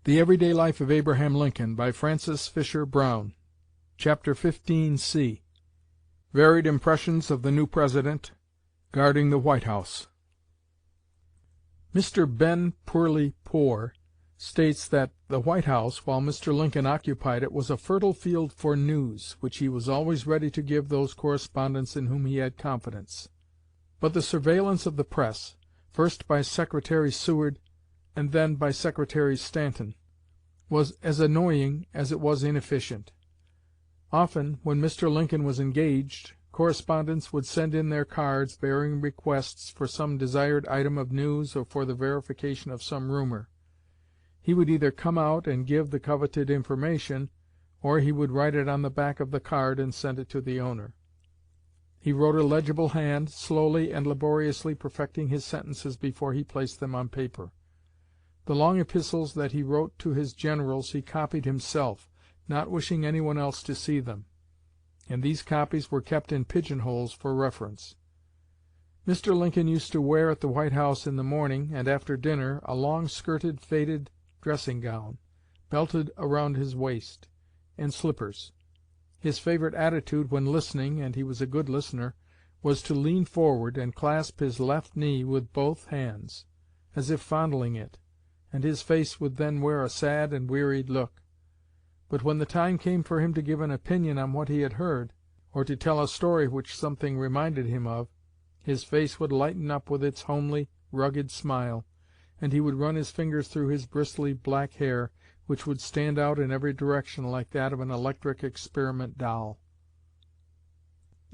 The Everyday Life of Abraham Lincoln, by Francis Fisher Browne. Chapter 15c. Varied Impressions of the New President. Guarding the White House. Mr. Ben Perley Poore states that the White House, while Mr. Lincoln occupied it, was a fertile field for news, which he was always ready to give those correspondents in whom he had confidence. But the surveillance of the press, first by Secretary Seward and then by Secretary Stanton, was as annoying as it was inefficient. Often, when Mr. Lincoln was engaged, correspondents would send in their cards bearing requests for some desired item of news or for the verification of some rumor. He would either come out and give the coveted information, or he would write it on the back of the card and send it to the owner. He wrote a legible hand, slowly and laboriously perfecting his sentences before he placed them on paper. The long epistles that he wrote to his generals he copied himself, not wishing anyone else to see them, and these copies were kept in pigeonholes for reference. Mr. Lincoln used to wear at the White House in the morning and after dinner a long-skirted, faded dressing-gown, belted around his waist, and slippers. His favorite attitude when listening, and he was a good listener, was to lean forward and clasp his left knee with both hands, as if fondling it, and his face would then wear a sad and wearied look. But when the time came for him to give an opinion on what he had heard, or to tell a story which something reminded him of, his face would lighten up with its homely, rugged smile, and he would run his fingers through his bristly black hair, which would stand out in every direction like that of an electric experiment doll.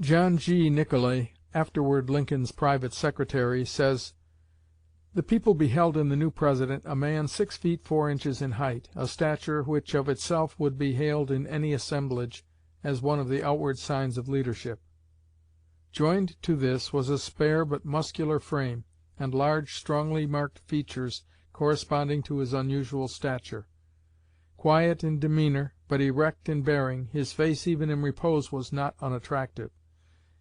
John G. Nicolay, afterward Lincoln's private secretary, says, "The people beheld in the new President a man 6 feet 4 inches in height, a stature which of itself would be hailed in any assemblage as one of the outward signs of leadership. Joined to this was a spare but muscular frame, and large, strongly marked features corresponding to his unusual stature. Quiet in demeanor, but erect in bearing, his face even in repose was not unattractive,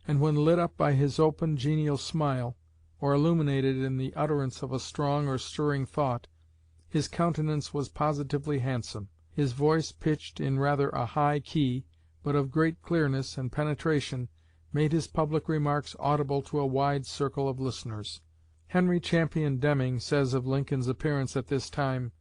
and when lit up by his open, genial smile, or illuminated in the utterance of a strong or stirring thought, his countenance was positively handsome. His voice, pitched in rather a high key, but of great clearness and penetration, made his public remarks audible to a wide circle of listeners." Henry Champion Deming says of Lincoln's appearance at this time,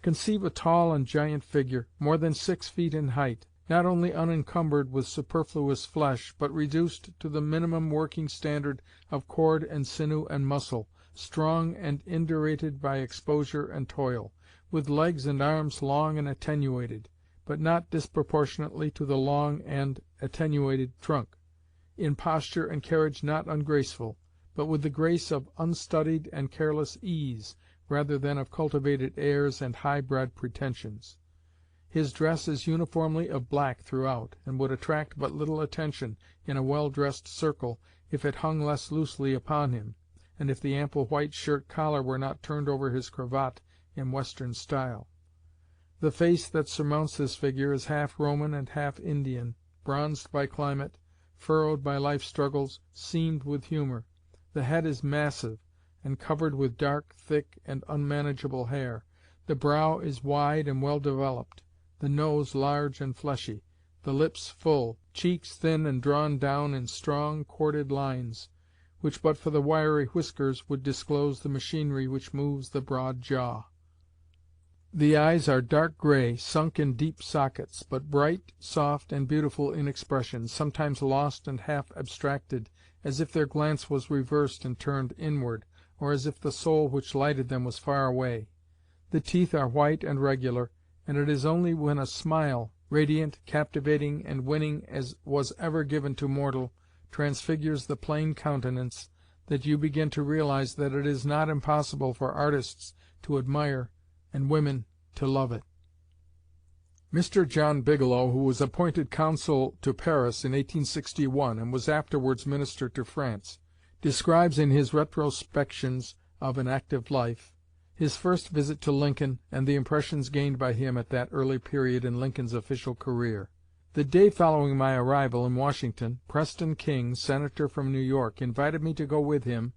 "Conceive a tall and giant figure, more than 6 feet in height, not only unencumbered with superfluous flesh, but reduced to the minimum working standard of cord and sinew and muscle, strong and indurated by exposure and toil, with legs and arms long and attenuated, but not disproportionately to the long and attenuated trunk, in posture and carriage not ungraceful, but with the grace of unstudied and careless ease, rather than of cultivated airs and high-bred pretensions. His dress is uniformly of black throughout, and would attract but little attention in a well-dressed circle if it hung less loosely upon him, and if the ample white shirt collar were not turned over his cravat in Western style. The face that surmounts this figure is half Roman and half Indian, bronzed by climate, furrowed by life struggles, seamed with humor. The head is massive, and covered with dark, thick, and unmanageable hair. The brow is wide and well developed, the nose large and fleshy, the lips full, cheeks thin and drawn down in strong, corded lines, which but for the wiry whiskers would disclose the machinery which moves the broad jaw. The eyes are dark gray, sunk in deep sockets, but bright, soft, and beautiful in expression, sometimes lost and half abstracted, as if their glance was reversed and turned inward, or as if the soul which lighted them was far away. The teeth are white and regular, and it is only when a smile, radiant, captivating, and winning as was ever given to mortal, transfigures the plain countenance, that you begin to realize that it is not impossible for artists to admire and women to love it. Mr. John Bigelow, who was appointed consul to Paris in 1861 and was afterwards minister to France, describes in his Retrospections of an Active Life his first visit to Lincoln and the impressions gained by him at that early period in Lincoln's official career. "The day following my arrival in Washington, Preston King, Senator from New York, invited me to go with him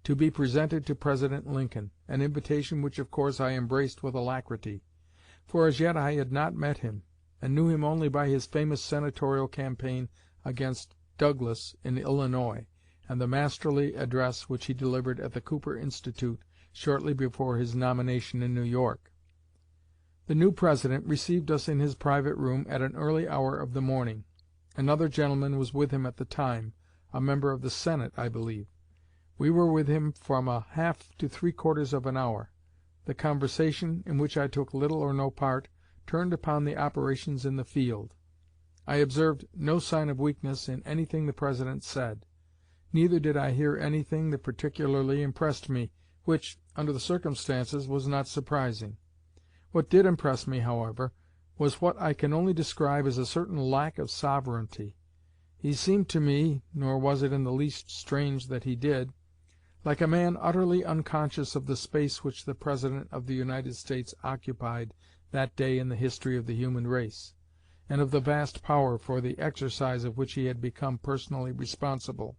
to be presented to President Lincoln, an invitation which of course I embraced with alacrity. for as yet I had not met him, and knew him only by his famous senatorial campaign against Douglas in Illinois, and the masterly address which he delivered at the Cooper Institute shortly before his nomination in New York. The new President received us in his private room at an early hour of the morning. Another gentleman was with him at the time, a member of the Senate, I believe. We were with him from a half to three-quarters of an hour. The conversation, in which I took little or no part, turned upon the operations in the field. I observed no sign of weakness in anything the President said. Neither did I hear anything that particularly impressed me, which, under the circumstances, was not surprising. What did impress me, however, was what I can only describe as a certain lack of sovereignty. He seemed to me, nor was it in the least strange that he did, like a man utterly unconscious of the space which the President of the United States occupied that day in the history of the human race, and of the vast power for the exercise of which he had become personally responsible.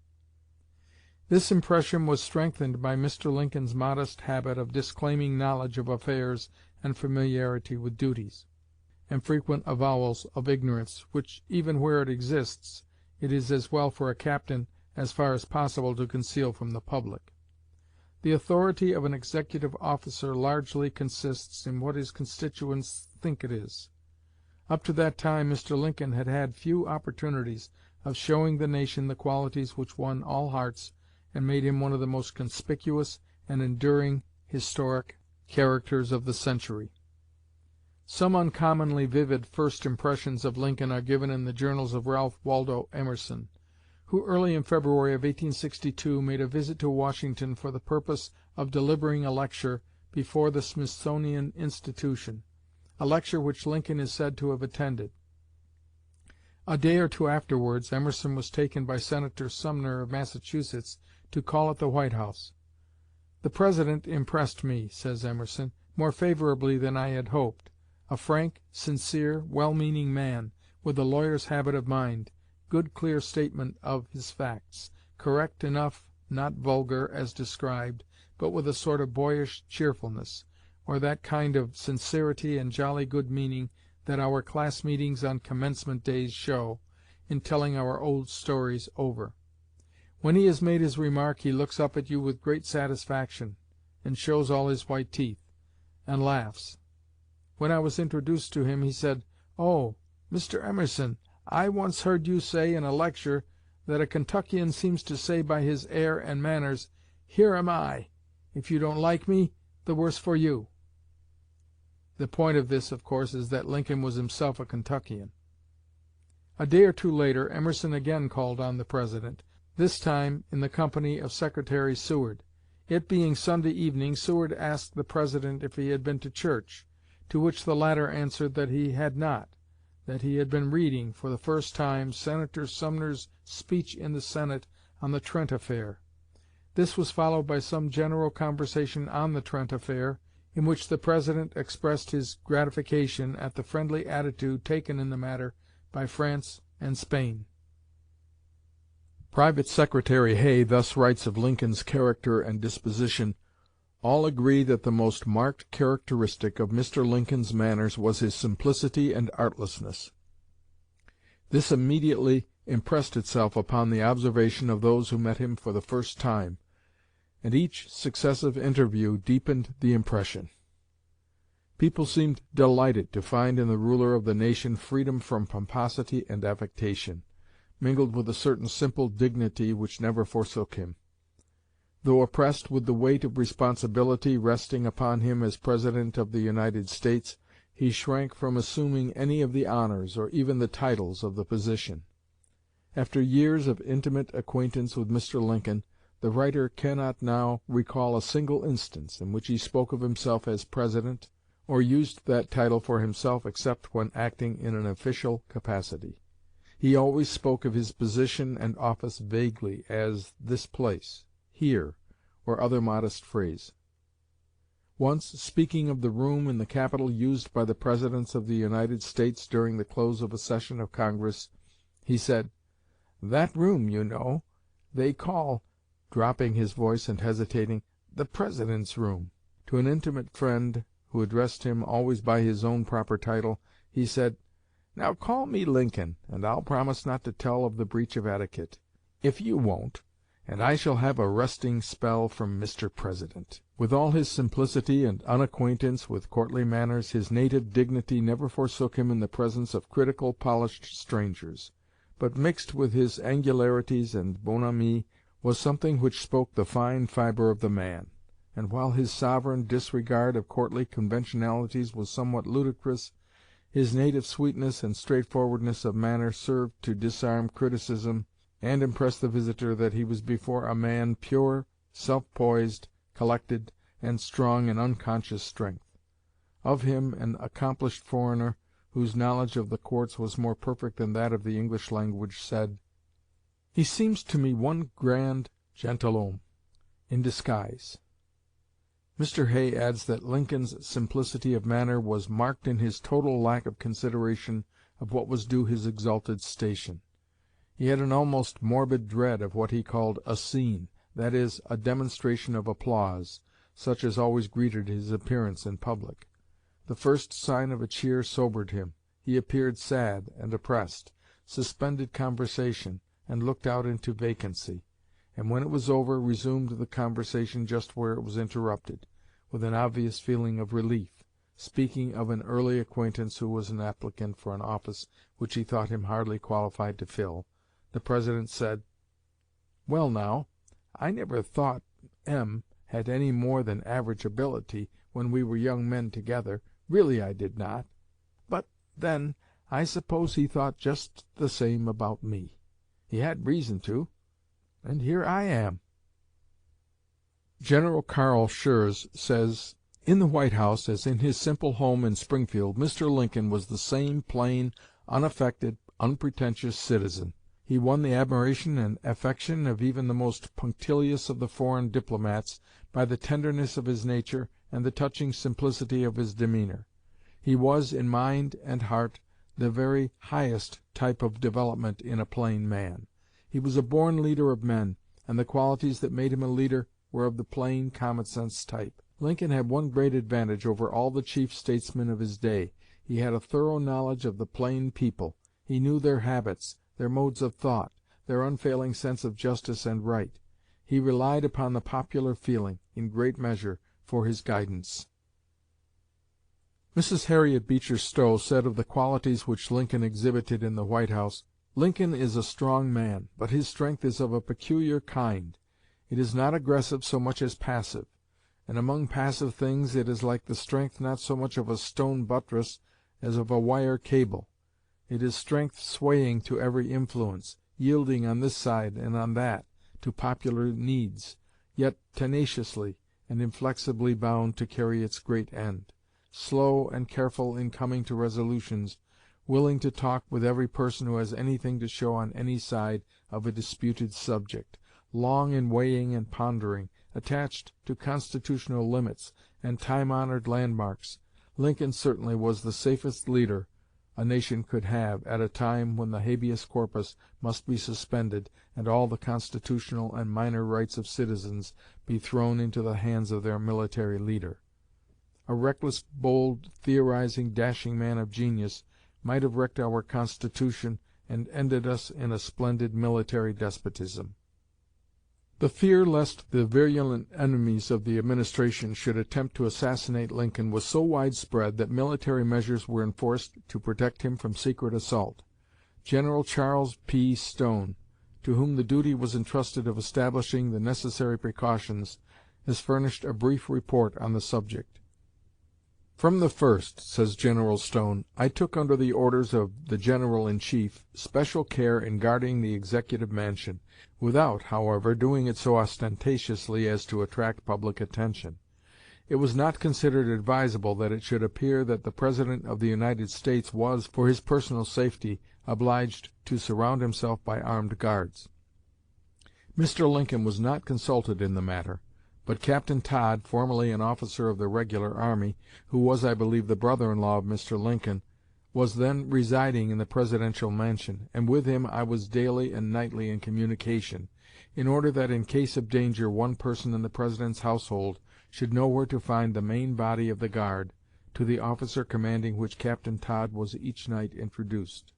This impression was strengthened by Mr. Lincoln's modest habit of disclaiming knowledge of affairs and familiarity with duties, and frequent avowals of ignorance, which, even where it exists, it is as well for a captain as far as possible to conceal from the public. The authority of an executive officer largely consists in what his constituents think it is. Up to that time Mr. Lincoln had had few opportunities of showing the nation the qualities which won all hearts and made him one of the most conspicuous and enduring historic characters of the century. Some uncommonly vivid first impressions of Lincoln are given in the journals of Ralph Waldo Emerson, who early in February of 1862 made a visit to Washington for the purpose of delivering a lecture before the Smithsonian Institution, a lecture which Lincoln is said to have attended. A day or two afterwards Emerson was taken by Senator Sumner of Massachusetts to call at the White House. "The President impressed me," says Emerson, "more favorably than I had hoped. A frank, sincere, well-meaning man, with a lawyer's habit of mind, good clear statement of his facts, correct enough, not vulgar, as described, but with a sort of boyish cheerfulness, or that kind of sincerity and jolly good meaning that our class meetings on commencement days show, in telling our old stories over. When he has made his remark, he looks up at you with great satisfaction, and shows all his white teeth, and laughs. When I was introduced to him, he said, 'Oh, Mr. Emerson, I once heard you say in a lecture that a Kentuckian seems to say by his air and manners, "Here am I. If you don't like me, the worse for you."' The point of this, of course, is that Lincoln was himself a Kentuckian. A day or two later Emerson again called on the President, this time in the company of Secretary Seward. It being Sunday evening, Seward asked the President if he had been to church, to which the latter answered that he had not, that he had been reading, for the first time, Senator Sumner's speech in the Senate on the Trent affair. This was followed by some general conversation on the Trent affair, in which the President expressed his gratification at the friendly attitude taken in the matter by France and Spain. Private Secretary Hay thus writes of Lincoln's character and disposition: "All agree that the most marked characteristic of Mr. Lincoln's manners was his simplicity and artlessness. This immediately impressed itself upon the observation of those who met him for the first time, and each successive interview deepened the impression. People seemed delighted to find in the ruler of the nation freedom from pomposity and affectation, mingled with a certain simple dignity which never forsook him. Though oppressed with the weight of responsibility resting upon him as President of the United States, he shrank from assuming any of the honors, or even the titles, of the position." After years of intimate acquaintance with Mr. Lincoln, the writer cannot now recall a single instance in which he spoke of himself as President, or used that title for himself except when acting in an official capacity. He always spoke of his position and office vaguely, as "this place," "here," or other modest phrase. Once, speaking of the room in the Capitol used by the Presidents of the United States during the close of a session of Congress, he said, "That room, you know, they call," dropping his voice and hesitating, "the President's room." To an intimate friend who addressed him always by his own proper title, he said, "Now call me Lincoln, and I'll promise not to tell of the breach of etiquette, if you won't, and I shall have a resting spell from Mr. President." With all his simplicity and unacquaintance with courtly manners, his native dignity never forsook him in the presence of critical, polished strangers, but mixed with his angularities and bonhomie was something which spoke the fine fibre of the man, and while his sovereign disregard of courtly conventionalities was somewhat ludicrous, his native sweetness and straightforwardness of manner served to disarm criticism and impress the visitor that he was before a man pure, self-poised, collected, and strong in unconscious strength. Of him an accomplished foreigner, whose knowledge of the courts was more perfect than that of the English language, said, "He seems to me one grand gentilhomme in disguise." Mr. Hay adds that Lincoln's simplicity of manner was marked in his total lack of consideration of what was due his exalted station. He had an almost morbid dread of what he called a scene, that is, a demonstration of applause, such as always greeted his appearance in public. The first sign of a cheer sobered him. He appeared sad and oppressed, suspended conversation, and looked out into vacancy, and when it was over resumed the conversation just where it was interrupted, with an obvious feeling of relief, speaking of an early acquaintance who was an applicant for an office which he thought him hardly qualified to fill. The President said, "Well now, I never thought M had any more than average ability when we were young men together, really I did not, but then I suppose he thought just the same about me. He had reason to, and here I am." General Carl Schurz says, "In the White House, as in his simple home in Springfield, Mr. Lincoln was the same plain, unaffected, unpretentious citizen. He won the admiration and affection of even the most punctilious of the foreign diplomats by the tenderness of his nature and the touching simplicity of his demeanor. He was, in mind and heart, the very highest type of development in a plain man. He was a born leader of men, and the qualities that made him a leader were of the plain, common-sense type. Lincoln had one great advantage over all the chief statesmen of his day. He had a thorough knowledge of the plain people. He knew their habits, their modes of thought, their unfailing sense of justice and right. He relied upon the popular feeling, in great measure, for his guidance." Mrs. Harriet Beecher Stowe said of the qualities which Lincoln exhibited in the White House, "Lincoln is a strong man, but his strength is of a peculiar kind. It is not aggressive so much as passive, and among passive things it is like the strength not so much of a stone buttress as of a wire cable. It is strength swaying to every influence, yielding on this side and on that, to popular needs, yet tenaciously and inflexibly bound to carry its great end, slow and careful in coming to resolutions, willing to talk with every person who has anything to show on any side of a disputed subject, long in weighing and pondering, attached to constitutional limits and time-honored landmarks. Lincoln certainly was the safest leader a nation could have at a time when the habeas corpus must be suspended and all the constitutional and minor rights of citizens be thrown into the hands of their military leader. A reckless, bold, theorizing, dashing man of genius might have wrecked our Constitution and ended us in a splendid military despotism." The fear lest the virulent enemies of the administration should attempt to assassinate Lincoln was so widespread that military measures were enforced to protect him from secret assault. General Charles P. Stone, to whom the duty was entrusted of establishing the necessary precautions, has furnished a brief report on the subject. "From the first," says General Stone, "I took under the orders of the General-in-Chief special care in guarding the Executive Mansion, without, however, doing it so ostentatiously as to attract public attention. It was not considered advisable that it should appear that the President of the United States was, for his personal safety, obliged to surround himself by armed guards. Mr. Lincoln was not consulted in the matter, but Captain Todd, formerly an officer of the regular army, who was, I believe, the brother-in-law of Mr. Lincoln, was then residing in the Presidential Mansion, and with him I was daily and nightly in communication, in order that in case of danger one person in the President's household should know where to find the main body of the guard, to the officer commanding which Captain Todd was each night introduced.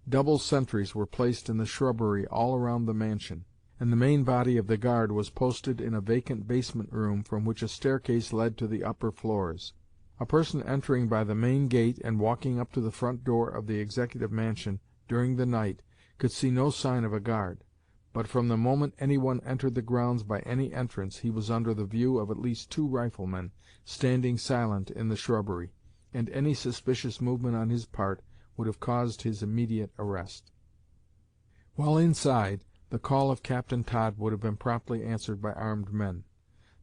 Double sentries were placed in the shrubbery all around the mansion, and the main body of the guard was posted in a vacant basement room from which a staircase led to the upper floors. A person entering by the main gate and walking up to the front door of the Executive Mansion during the night could see no sign of a guard, but from the moment any one entered the grounds by any entrance he was under the view of at least 2 riflemen standing silent in the shrubbery, and any suspicious movement on his part would have caused his immediate arrest. While inside, the call of Captain Todd would have been promptly answered by armed men.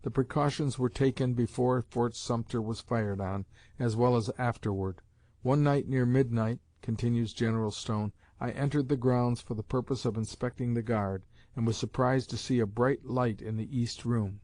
The precautions were taken before Fort Sumter was fired on, as well as afterward. "One night near midnight," continues General Stone, "I entered the grounds for the purpose of inspecting the guard, and was surprised to see a bright light in the east room.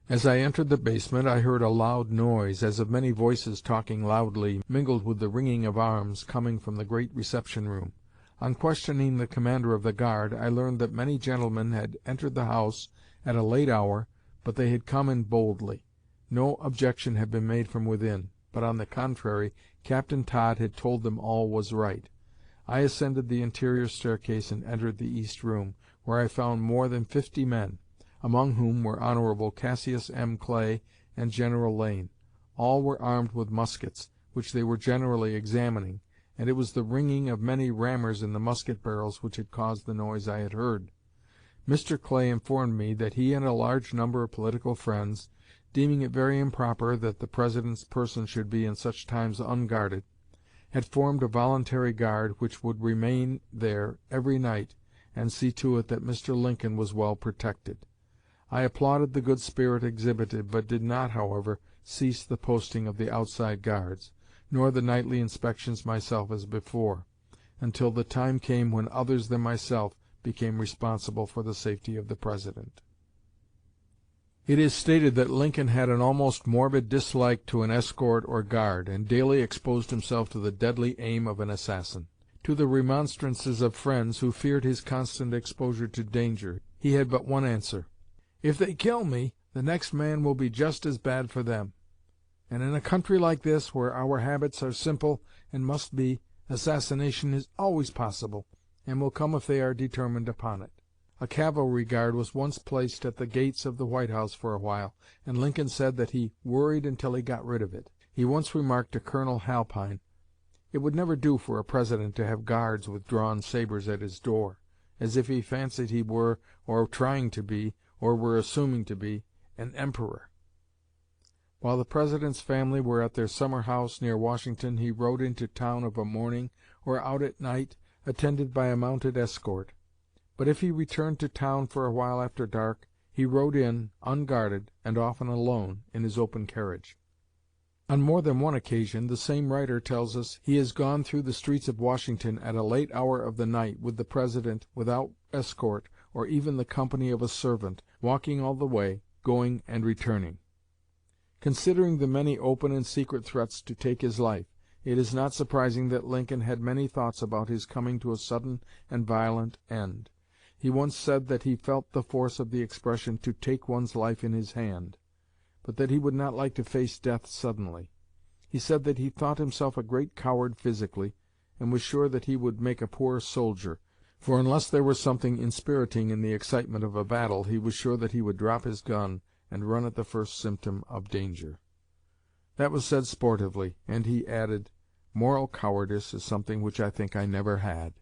As I entered the basement I heard a loud noise, as of many voices talking loudly, mingled with the ringing of arms, coming from the great reception room. On questioning the commander of the guard, I learned that many gentlemen had entered the house at a late hour, but they had come in boldly. No objection had been made from within, but on the contrary, Captain Todd had told them all was right. I ascended the interior staircase and entered the east room, where I found more than 50 men, among whom were Hon. Cassius M. Clay and General Lane. All were armed with muskets, which they were generally examining, and it was the ringing of many rammers in the musket barrels which had caused the noise I had heard. Mr. Clay informed me that he and a large number of political friends, deeming it very improper that the President's person should be in such times unguarded, had formed a voluntary guard which would remain there every night and see to it that Mr. Lincoln was well protected. I applauded the good spirit exhibited, but did not, however, cease the posting of the outside guards, nor the nightly inspections myself as before, until the time came when others than myself became responsible for the safety of the President. It is stated that Lincoln had an almost morbid dislike to an escort or guard, and daily exposed himself to the deadly aim of an assassin. To the remonstrances of friends who feared his constant exposure to danger, he had but one answer: "If they kill me, the next man will be just as bad for them. And in a country like this, where our habits are simple and must be, assassination is always possible, and will come if they are determined upon it." A cavalry guard was once placed at the gates of the White House for a while, and Lincoln said that he worried until he got rid of it. He once remarked to Colonel Halpine, "It would never do for a President to have guards with drawn sabers at his door, as if he fancied he were, or trying to be, or were assuming to be, an emperor." While the President's family were at their summer house near Washington, he rode into town of a morning, or out at night, attended by a mounted escort. But if he returned to town for a while after dark, he rode in, unguarded, and often alone, in his open carriage. On more than one occasion, the same writer tells us, he has gone through the streets of Washington at a late hour of the night with the President, without escort or even the company of a servant, walking all the way, going and returning. Considering the many open and secret threats to take his life, it is not surprising that Lincoln had many thoughts about his coming to a sudden and violent end. He once said that he felt the force of the expression "to take one's life in his hand," but that he would not like to face death suddenly. He said that he thought himself a great coward physically, and was sure that he would make a poor soldier, for unless there were something inspiriting in the excitement of a battle, he was sure that he would drop his gun and run at the first symptom of danger. That was said sportively, and he added, "Moral cowardice is something which I think I never had."